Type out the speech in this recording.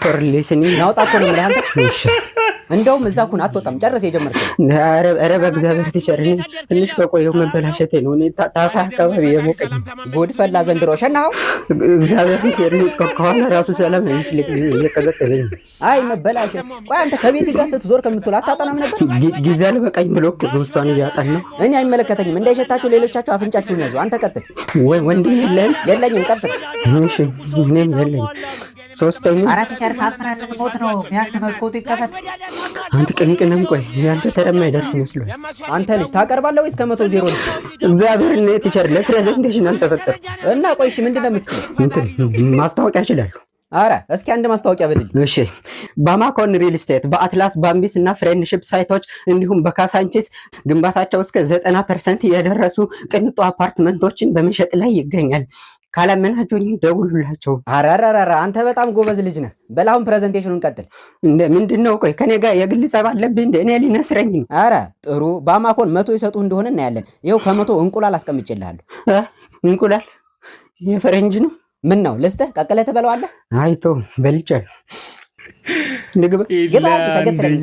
ፎር ሊስኒንግ ናውጣ እኮ ነው ማለት እሺ እንደውም እዛ ኩን አትወጣም ጨርስ የጀመርከው ኧረ በእግዚአብሔር ትቸርኝ ትንሽ ከቆየው መበላሸቴ ነው እኔ ታፋ አካባቢ የሞቀኝ ጉድ ፈላ ዘንድሮ ሸናው እግዚአብሔር ይርኒ ከኋላ ራሱ ሰላም አይመስልኝ እየቀዘቀዘኝ አይ መበላሸት ቆይ አንተ ከቤት ጋር ስትዞር ከምትውል አታጠናም ነበር ጊዜ አልበቃኝ ብሎ እኮ እሷን እያጣን ነው እኔ አይመለከተኝም እንዳይሸታችሁ ሌሎቻችሁ አፍንጫችሁን ያዙ አንተ ቀጥል ወንድም የለኝም ቀጥል እሺ እኔም የለኝም ሶስተኛ አራት ቸር ካፍራለን ሞት ነው ቢያንስ መስኮቱ ይከፈት አንተ ቅንቅንም ቆይ ያንተ ተረማ ይደርስ መስሎ አንተ ልጅ ታቀርባለህ ወይስ ከ100 እግዚአብሔር ነው ቲቸር ለፕሬዘንቴሽን አልተፈጠረ እና ቆይ እሺ ምንድነው የምትችለው እንትን ማስታወቂያ ይችላል አረ እስኪ አንድ ማስታወቂያ በልልኝ እሺ ባማኮን ሪል ስቴት በአትላስ ባምቢስ እና ፍሬንድሺፕ ሳይቶች እንዲሁም በካሳንቺስ ግንባታቸው እስከ 90% የደረሱ ቅንጡ አፓርትመንቶችን በመሸጥ ላይ ይገኛል ካላመናችሁኝ ደውሉላቸው አራራራ አንተ በጣም ጎበዝ ልጅ ነህ በላሁን ፕሬዘንቴሽኑን ቀጥል ምንድነው ቆይ ከኔ ጋር የግል ጸብ አለብኝ እኔ ሊነስረኝ አረ ጥሩ ባማኮን 100 ይሰጡ እንደሆነ እናያለን ይሄው ከ100 እንቁላል አስቀምጬልሃለሁ እንቁላል የፈረንጅ ነው ምን ነው ለስተህ ቀቀለ ተበለዋለህ አይቶ በልቻለሁ ንግባ ግባ ተገተለ